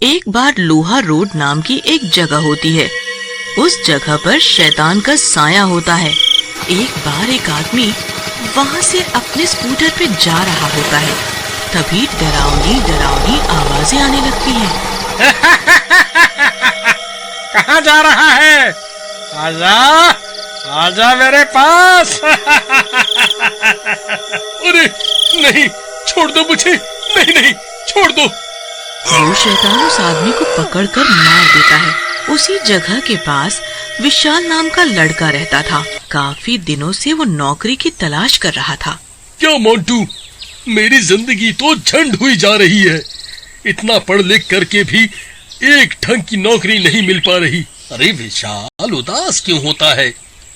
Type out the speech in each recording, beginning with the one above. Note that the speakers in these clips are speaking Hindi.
एक बार लोहा रोड नाम की एक जगह होती है। उस जगह पर शैतान का साया होता है। एक बार एक आदमी वहाँ से अपने स्कूटर पे जा रहा होता है। तभी डरावनी डरावनी आवाजें आने लगती हैं। कहाँ जा रहा है? आजा, आजा मेरे पास। अरे नहीं, छोड़ दो मुझे, नहीं नहीं, छोड़ दो। वो शैतान उस आदमी को पकड़कर मार देता है। उसी जगह के पास विशाल नाम का लड़का रहता था। काफी दिनों से वो नौकरी की तलाश कर रहा था। क्या मोंटू, मेरी जिंदगी तो झंड हुई जा रही है। इतना पढ़ लिख करके भी एक ढंग की नौकरी नहीं मिल पा रही। अरे विशाल, उदास क्यों होता है?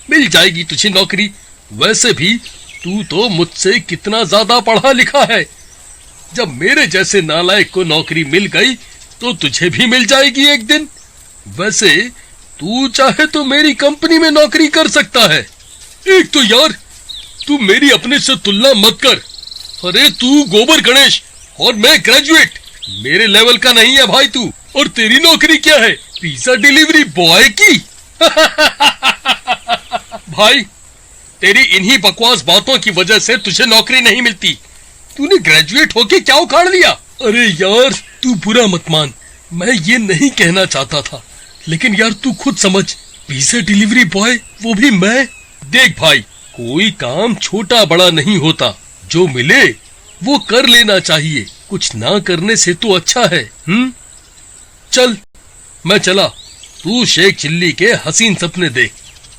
मिल जाएगी तुझे नौकरी। वैसे भी तू तो मुझसे कितना ज्यादा पढ़ा लिखा है। जब मेरे जैसे नालायक को नौकरी मिल गई तो तुझे भी मिल जाएगी एक दिन। वैसे तू चाहे तो मेरी कंपनी में नौकरी कर सकता है। एक तो यार, तू मेरी अपने से तुलना मत कर। अरे तू गोबर गणेश और मैं ग्रेजुएट, मेरे लेवल का नहीं है भाई तू। और तेरी नौकरी क्या है? पिज्जा डिलीवरी बॉय की। भाई, तेरी इन्हीं बकवास बातों की वजह से तुझे नौकरी नहीं मिलती। तूने ग्रेजुएट होके क्या उखाड़ लिया? अरे यार, तू बुरा मत मान, मैं ये नहीं कहना चाहता था। लेकिन यार तू खुद समझ, पिज्जा डिलीवरी बॉय, वो भी मैं। देख भाई, कोई काम छोटा बड़ा नहीं होता। जो मिले वो कर लेना चाहिए। कुछ ना करने से तो अच्छा है। चल, मैं चला। तू शेख चिल्ली के हसीन सपने देख।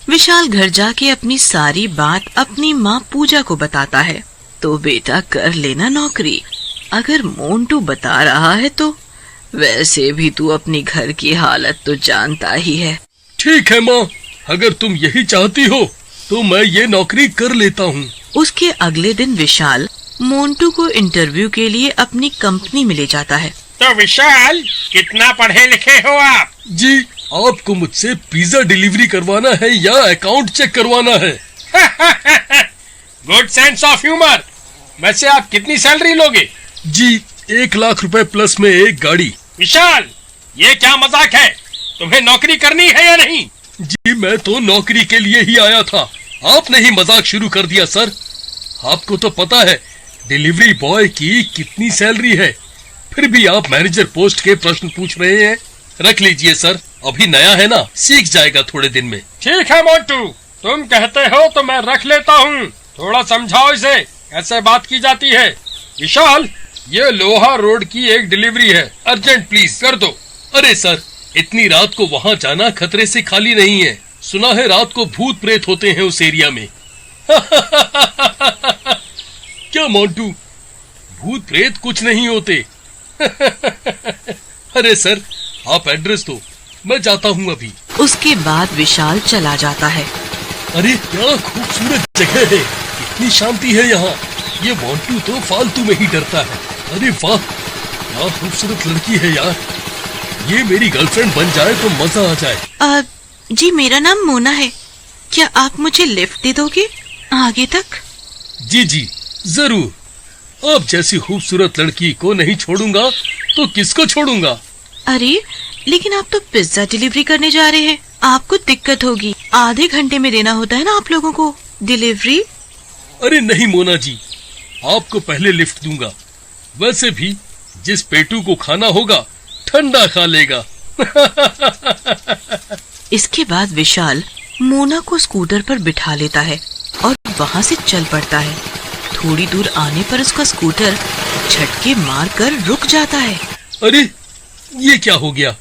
विशाल घर जाके अपनी सारी बात अपनी माँ पूजा को बताता है। तो बेटा कर लेना नौकरी, अगर मोंटू बता रहा है तो। वैसे भी तू अपनी घर की हालत तो जानता ही है। ठीक है माँ, अगर तुम यही चाहती हो तो मैं ये नौकरी कर लेता हूँ। उसके अगले दिन विशाल मोंटू को इंटरव्यू के लिए अपनी कंपनी में ले जाता है। तो विशाल, कितना पढ़े लिखे हो आप? जी, आपको मुझसे पिज्जा डिलीवरी करवाना है या अकाउंट चेक करवाना है? Good sense of humour. वैसे आप कितनी सैलरी लोगे? जी, 1 लाख रुपए प्लस में एक गाड़ी। विशाल, ये क्या मजाक है? तुम्हें नौकरी करनी है या नहीं? जी, मैं तो नौकरी के लिए ही आया था। आपने ही मजाक शुरू कर दिया सर। आपको तो पता है डिलीवरी बॉय की कितनी सैलरी है, फिर भी आप मैनेजर पोस्ट के प्रश्न पूछ रहे हैं। रख लीजिए सर, अभी नया है ना, सीख जाएगा थोड़े दिन में। ठीक है मोंटू, तुम कहते हो तो मैं रख लेता हूँ। थोड़ा समझाओ इसे, कैसे बात की जाती है। विशाल, ये लोहा रोड की एक डिलीवरी है, अर्जेंट प्लीज कर दो। अरे सर, इतनी रात को वहाँ जाना खतरे से खाली नहीं है। सुना है रात को भूत प्रेत होते हैं उस एरिया में। क्या मोंटू, भूत प्रेत कुछ नहीं होते। अरे सर, आप एड्रेस दो, मैं जाता हूँ अभी। उसके बाद विशाल चला जाता है। अरे क्या खूबसूरत जगह है, इतनी शांति है यहाँ। ये मोंटू तो फालतू में ही डरता है। अरे वाह, क्या खूबसूरत लड़की है यार। ये मेरी गर्लफ्रेंड बन जाए तो मजा आ जाए। जी, मेरा नाम मोना है। क्या आप मुझे लिफ्ट दे दोगे आगे तक? जी जी जरूर। आप जैसी खूबसूरत लड़की को नहीं छोड़ूंगा तो किसको छोड़ूंगा? अरे लेकिन आप तो पिज्जा डिलीवरी करने जा रहे हैं, आपको दिक्कत होगी। आधे घंटे में देना होता है ना आप लोगों को डिलीवरी। अरे नहीं मोना जी, आपको पहले लिफ्ट दूंगा। वैसे भी जिस पेटू को खाना होगा ठंडा खा लेगा। इसके बाद विशाल मोना को स्कूटर पर बिठा लेता है और वहाँ से चल पड़ता है। थोड़ी दूर आने पर उसका स्कूटर झटके मारकर रुक जाता है। अरे ये क्या हो गया?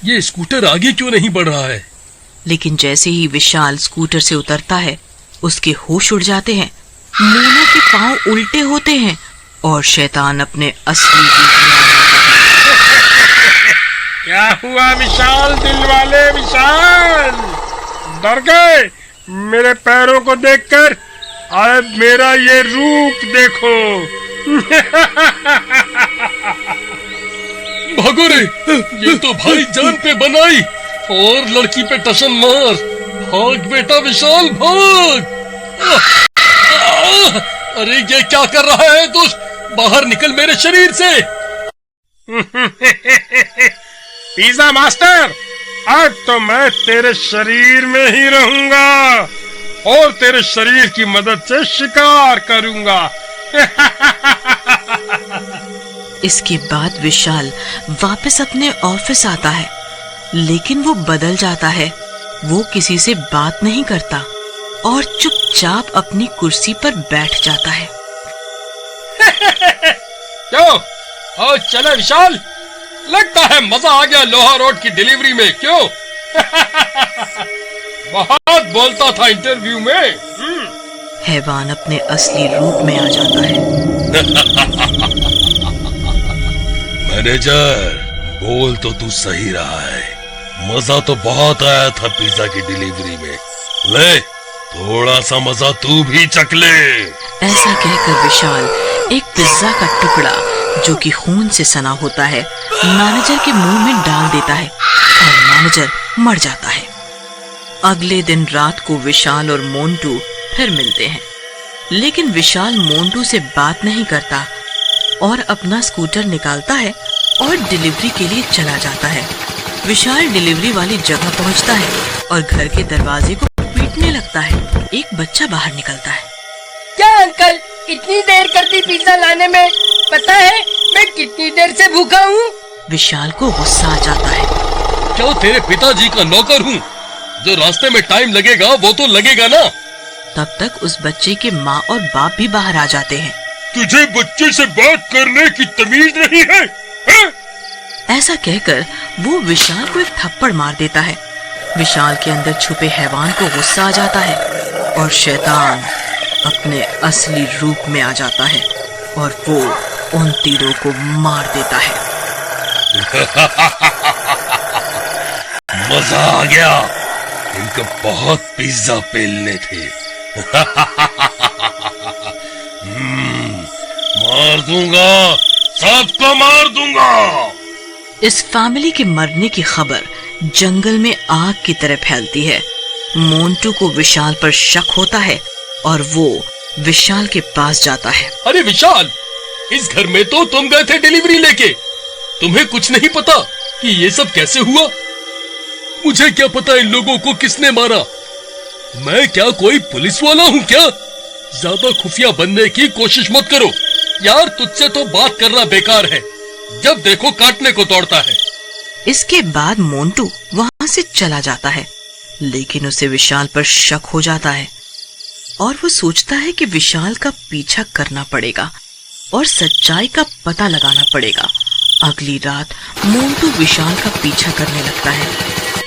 ये स्कूटर आगे क्यों नहीं बढ़ रहा है? लेकिन जैसे ही विशाल स्कूटर से उतरता है, उसके होश उड़ जाते हैं। मोना के पांव उल्टे होते हैं और शैतान अपने असली रूप में आ जाता है। क्या हुआ विशाल, दिल वाले विशाल? डर गए मेरे पैरों को देखकर? अब मेरा ये रूप देखो। भागो रे, ये तो भाई जान पे बनाई और लड़की पे टशन मार। भाग बेटा विशाल, भाग। अरे ये क्या कर रहा है दुष्ट? बाहर निकल मेरे शरीर से। पिज्जा मास्टर, आज तो मैं तेरे शरीर में ही रहूंगा और तेरे शरीर की मदद से शिकार करूंगा। इसके बाद विशाल वापस अपने ऑफिस आता है, लेकिन वो बदल जाता है। वो किसी से बात नहीं करता और चुपचाप अपनी कुर्सी पर बैठ जाता है। क्यों? और चले विशाल, लगता है मजा आ गया लोहा रोड की डिलीवरी में, क्यों? बहुत बोलता था इंटरव्यू में। हैवान अपने असली रूप में आ जाता है। मैनेजर, बोल तो तू सही रहा है, मजा तो बहुत आया था पिज्जा की डिलीवरी में। ले, थोड़ा सा मजा तू भी चख ले। ऐसा कहकर विशाल एक पिज्जा का टुकड़ा, जो कि खून से सना होता है, मैनेजर के मुंह में डाल देता है और मैनेजर मर जाता है। अगले दिन रात को विशाल और मोंटू फिर मिलते हैं, लेकिन विशाल मोंटू से बात नहीं करता और अपना स्कूटर निकालता है और डिलीवरी के लिए चला जाता है। विशाल डिलीवरी वाली जगह पहुंचता है और घर के दरवाजे को पीटने लगता है। एक बच्चा बाहर निकलता है। क्या अंकल, इतनी देर कर दी पिज्जा लाने में? पता है मैं कितनी देर से भूखा हूँ? विशाल को गुस्सा आ जाता है। क्या तेरे पिताजी का नौकर हूँ? जो रास्ते में टाइम लगेगा वो तो लगेगा ना। तब तक उस बच्चे के माँ और बाप भी बाहर आ जाते हैं। तुझे बच्चे से बात करने की तमीज नहीं है, है? ऐसा कहकर वो विशाल को एक थप्पड़ मार देता है। विशाल के अंदर छुपे हैवान को गुस्सा आ जाता है और शैतान अपने असली रूप में आ जाता है और वो उन तीरों को मार देता है। मजा आ गया, इनको बहुत पिज्जा पेलने थे। मार दूंगा, सबको मार दूंगा। इस फैमिली के मरने की खबर जंगल में आग की तरह फैलती है। मोंटू को विशाल पर शक होता है और वो विशाल के पास जाता है। अरे विशाल, इस घर में तो तुम गए थे डिलीवरी लेके, तुम्हें कुछ नहीं पता कि ये सब कैसे हुआ? मुझे क्या पता इन लोगों को किसने मारा? मैं क्या कोई पुलिस वाला हूँ क्या? ज्यादा खुफिया बनने की कोशिश मत करो यार, तुझसे तो बात करना बेकार है, जब देखो काटने को दौड़ता है। इसके बाद मोंटू वहां से चला जाता है, लेकिन उसे विशाल पर शक हो जाता है और वो सोचता है कि विशाल का पीछा करना पड़ेगा और सच्चाई का पता लगाना पड़ेगा। अगली रात मोंटू विशाल का पीछा करने लगता है।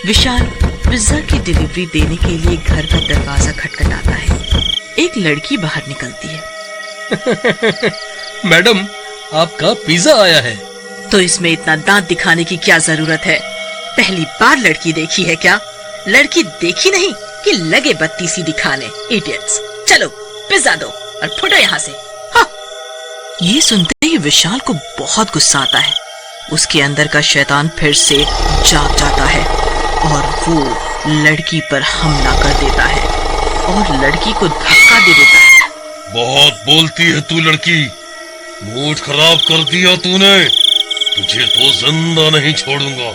विशाल पिज्जा की डिलीवरी देने के लिए घर का दरवाजा खटखटाता है। एक लड़की बाहर निकलती है। मैडम, आपका पिज्जा आया है। तो इसमें इतना दांत दिखाने की क्या जरूरत है? पहली बार लड़की देखी है क्या? लड़की देखी नहीं कि लगे बत्ती सी दिखाने। इडियट्स, चलो पिज्जा दो और फुटो यहाँ से। हाँ। ये सुनते ही विशाल को बहुत गुस्सा आता है। उसके अंदर का शैतान फिर से जाग जाता है और वो लड़की पर हमला कर देता है और लड़की को धक्का दे देता है। बहुत बोलती है तू लड़की, मूड खराब कर दिया तूने, तुझे तो जिंदा नहीं छोड़ूंगा।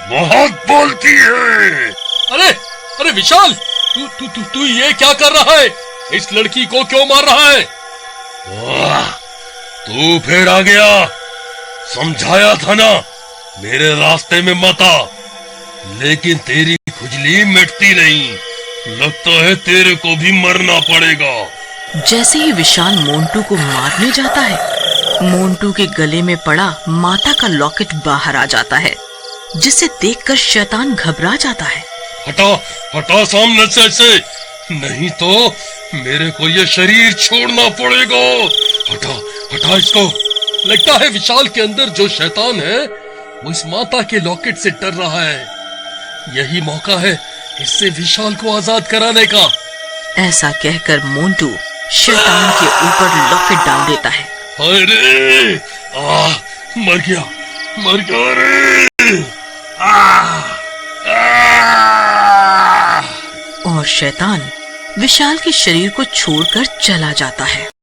बहुत बोलती है। अरे अरे विशाल, तू ये क्या कर रहा है? इस लड़की को क्यों मार रहा है? तू फिर आ गया, समझाया था ना मेरे रास्ते में मत आ, लेकिन तेरी खुजली मिटती नहीं, लगता है तेरे को भी मरना पड़ेगा। जैसे ही विशाल मोंटू को मारने जाता है, मोंटू के गले में पड़ा माता का लॉकेट बाहर आ जाता है, जिसे देखकर शैतान घबरा जाता है। हटा हटा सामने से, नहीं तो मेरे को ये शरीर छोड़ना पड़ेगा। हटा हटा इसको। लगता है विशाल के अंदर जो शैतान है वो इस माता के लॉकेट से डर रहा है। यही मौका है इससे विशाल को आजाद कराने का। ऐसा कहकर मोंटू शैतान के ऊपर लॉकेट डाल देता है। अरे मर गया रे। और शैतान विशाल के शरीर को छोड़कर चला जाता है।